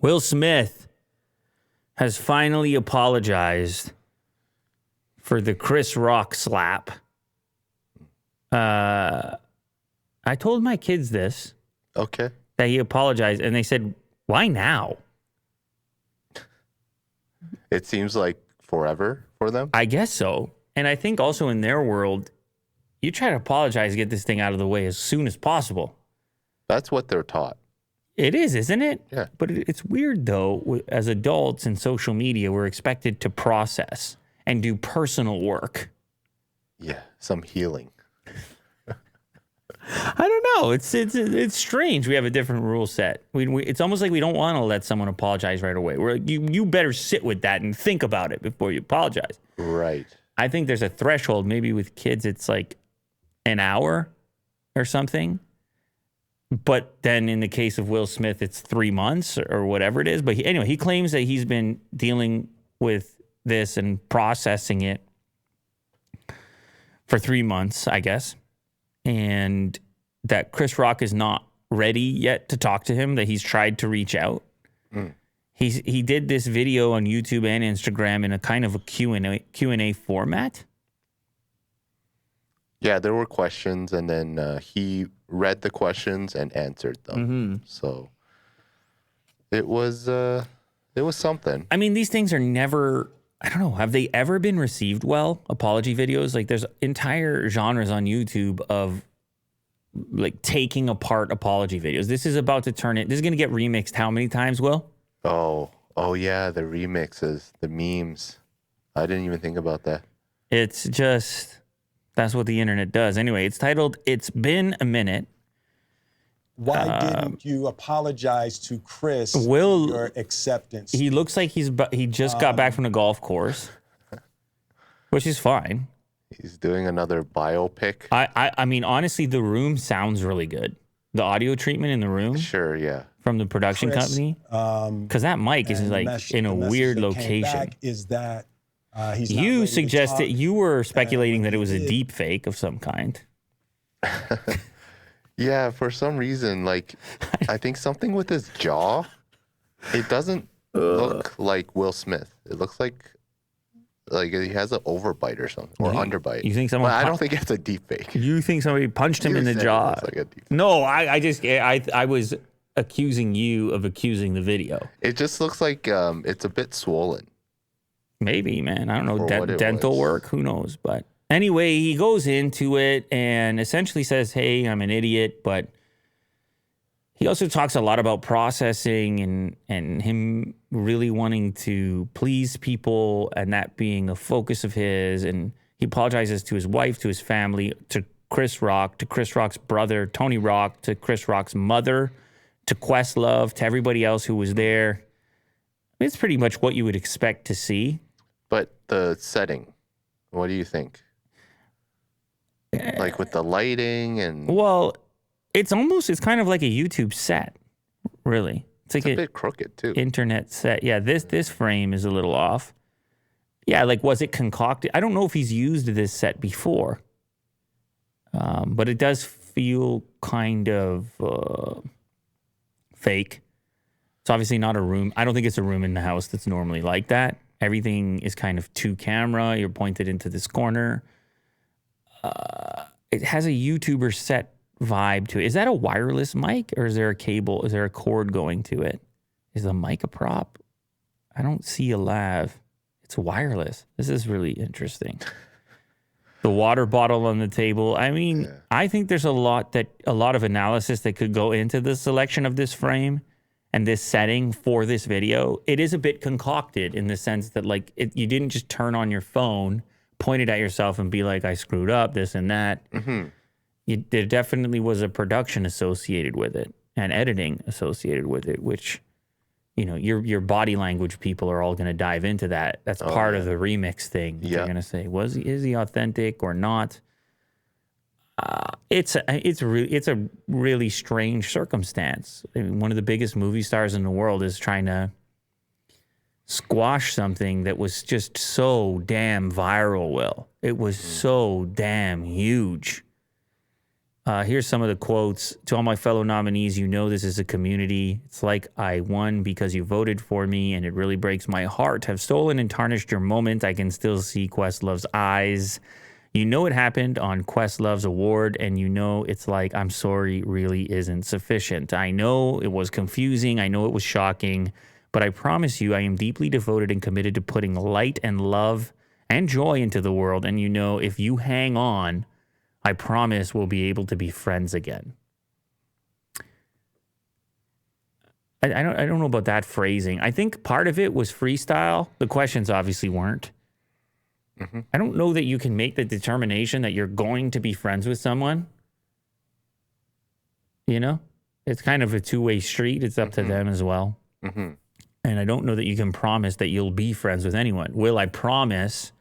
Will Smith has finally apologized for the Chris Rock slap. I told my kids this. Okay. That he apologized, and they said, why now? It seems like forever for them. I guess so. And I think also in their world, you try to apologize, get this thing out of the way as soon as possible. That's what they're taught. It is, isn't it? Yeah. But it's weird, though. As adults in social media, we're expected to process and do personal work. Yeah, some healing. I don't know. It's strange. We have a different rule set. It's almost like we don't want to let someone apologize right away. We're like, you better sit with that and think about it before you apologize. Right. I think there's a threshold. Maybe with kids, it's like an hour or something. But then in the case of Will Smith, it's 3 months or whatever it is. But anyway, he claims that he's been dealing with this and processing it for 3 months, I guess. And that Chris Rock is not ready yet to talk to him, that he's tried to reach out. Mm. He did this video on YouTube and Instagram in a kind of a Q&A format. Yeah, there were questions, and then he read the questions and answered them. Mm-hmm. So it was something. I mean, these things are never, I don't know, have they ever been received well? Apology videos? Like, there's entire genres on YouTube of like taking apart apology videos. This is about to turn it. This is going to get remixed how many times, Will? Oh yeah, the remixes, the memes. I didn't even think about that. It's just, that's what the internet does. Anyway, it's titled, It's Been a Minute. Why didn't you apologize to Chris for your acceptance? He looks like he just got back from the golf course, which is fine. He's doing another biopic. I mean, honestly, the room sounds really good. The audio treatment in the room. Sure, yeah. From the production company. Because that mic is like in a weird location. Is that he's you suggested, you were speculating that it was a deep fake of some kind. Yeah, for some reason, like, I think something with his jaw, it doesn't look like Will Smith. It looks like he has an overbite or something, or underbite. You think someone? I don't think it's a deep fake. You think somebody punched him in the jaw? No, I was accusing you of accusing the video. It just looks like it's a bit swollen. Maybe, man. I don't know. Dental work, who knows? But anyway, he goes into it and essentially says, hey, I'm an idiot. But he also talks a lot about processing and him really wanting to please people and that being a focus of his. And he apologizes to his wife, to his family, to Chris Rock, to Chris Rock's brother, Tony Rock, to Chris Rock's mother, to Questlove, to everybody else who was there. It's pretty much what you would expect to see. But the setting, what do you think? Like with the lighting and... Well, it's kind of like a YouTube set, really. It's like a bit crooked, too. Internet set. Yeah, this frame is a little off. Yeah, like, was it concocted? I don't know if he's used this set before. But it does feel kind of fake. It's obviously not a room. I don't think it's a room in the house that's normally like that. Everything is kind of to camera. You're pointed into this corner. It has a YouTuber set vibe to it. Is that a wireless mic or is there a cable? Is there a cord going to it? Is the mic a prop? I don't see a lav. It's wireless. This is really interesting. The water bottle on the table. I mean, yeah. I think there's a lot of analysis that could go into the selection of this frame and this setting for this video. It is a bit concocted in the sense that like you didn't just turn on your phone, point it at yourself and be like, I screwed up, this and that. Mm-hmm. There definitely was a production associated with it and editing associated with it, which, you know, your body language people are all going to dive into that. That's part of the remix thing. Yeah. They're going to say, is he authentic or not? It's a really strange circumstance. I mean, one of the biggest movie stars in the world is trying to squash something that was just so damn viral, Will. It was so damn huge. Here's some of the quotes. To all my fellow nominees, you know this is a community. It's like I won because you voted for me, and it really breaks my heart. Have stolen and tarnished your moment. I can still see Questlove's eyes. You know it happened on Questlove's award, and you know it's like, I'm sorry, really isn't sufficient. I know it was confusing. I know it was shocking. But I promise you, I am deeply devoted and committed to putting light and love and joy into the world. And you know, if you hang on, I promise we'll be able to be friends again. I don't know about that phrasing. I think part of it was freestyle. The questions obviously weren't. Mm-hmm. I don't know that you can make the determination that you're going to be friends with someone. You know, it's kind of a two-way street. It's up to them as well. Mm-hmm. And I don't know that you can promise that you'll be friends with anyone. Will I promise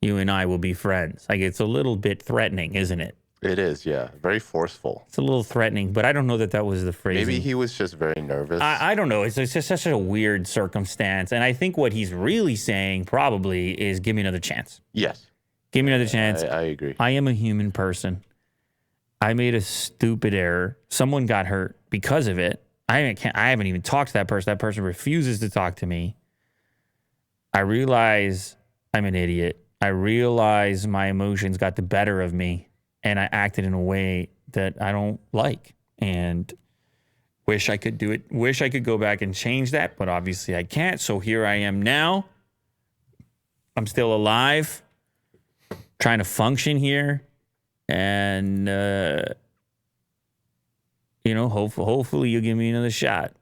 you and I will be friends? Like, it's a little bit threatening, isn't it? It is, yeah. Very forceful. It's a little threatening, but I don't know that that was the phrasing. Maybe he was just very nervous. I don't know. It's just such a weird circumstance. And I think what he's really saying probably is, give me another chance. Yes. Give me another chance. I agree. I am a human person. I made a stupid error. Someone got hurt because of it. I haven't even talked to that person. That person refuses to talk to me. I realize I'm an idiot. I realize my emotions got the better of me, and I acted in a way that I don't like, and wish I could do it. Wish I could go back and change that, but obviously I can't. So here I am now. I'm still alive, trying to function here, and hopefully you'll give me another shot.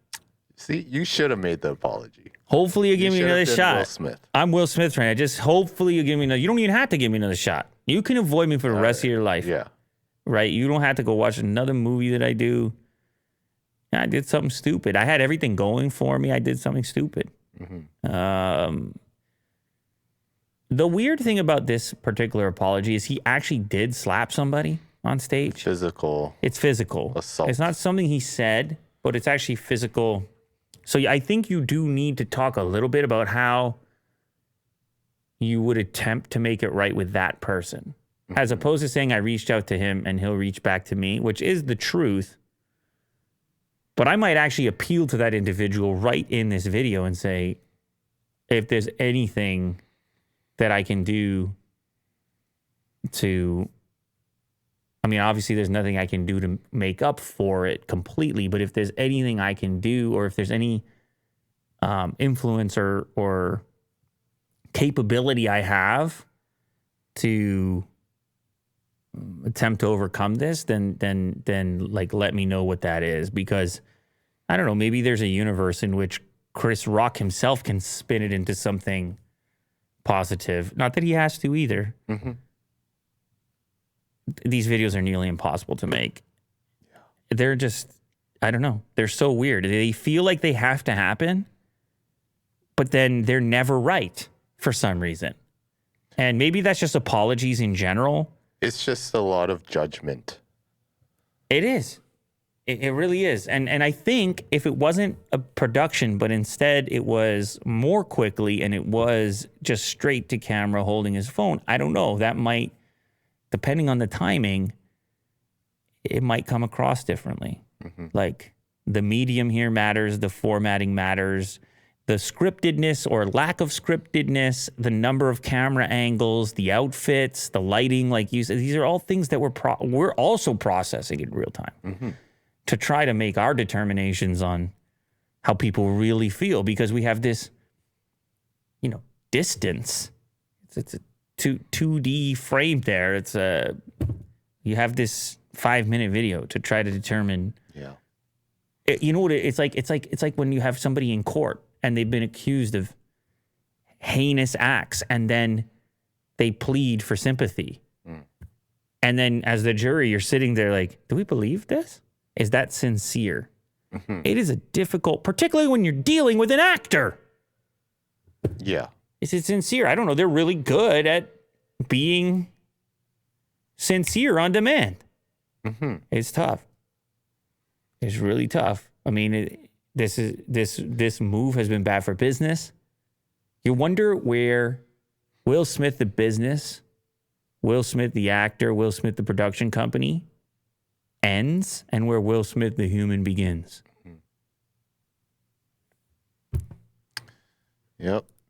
See, you should have made the apology. Hopefully you'll give me another shot. Will Smith. I'm Will Smith right now. Just hopefully you'll give me another. You don't even have to give me another shot. You can avoid me for the rest of your life. Yeah. Right? You don't have to go watch another movie that I do. I did something stupid. I had everything going for me. I did something stupid. Mm-hmm. The weird thing about this particular apology is he actually did slap somebody on stage. Physical. It's physical. Assault. It's not something he said, but it's actually physical. So I think you do need to talk a little bit about how you would attempt to make it right with that person, as opposed to saying I reached out to him and he'll reach back to me, which is the truth. But I might actually appeal to that individual right in this video and say, if there's anything that I can do to, I mean, obviously there's nothing I can do to make up for it completely, but if there's anything I can do, or if there's any influence or capability I have to attempt to overcome this, then like, let me know what that is, because I don't know, maybe there's a universe in which Chris Rock himself can spin it into something positive. Not that he has to either. Mm-hmm. These videos are nearly impossible to make. Yeah. They're just, I don't know. They're so weird. They feel like they have to happen, but then they're never right for some reason. And maybe that's just apologies in general. It's just a lot of judgment. It is. It really is. And I think if it wasn't a production, but instead it was more quickly and it was just straight to camera holding his phone, I don't know. That might, depending on the timing, it might come across differently. Mm-hmm. Like, the medium here matters, the formatting matters, the scriptedness or lack of scriptedness, the number of camera angles, the outfits, the lighting, like you said, these are all things that we're also processing in real time. Mm-hmm. To try to make our determinations on how people really feel, because we have this, distance. It's a 2D frame there. You have this 5-minute video to try to determine. Yeah. You know what it's like? It's like when you have somebody in court and they've been accused of heinous acts, and then they plead for sympathy. Mm. And then as the jury, you're sitting there like, do we believe this? Is that sincere? Mm-hmm. It is a difficult, particularly when you're dealing with an actor. Yeah. Is it sincere? I don't know. They're really good at being sincere on demand. Mm-hmm. It's tough. It's really tough. I mean, this move has been bad for business. You wonder where Will Smith, the business, Will Smith, the actor, Will Smith, the production company, ends and where Will Smith, the human, begins. Yep.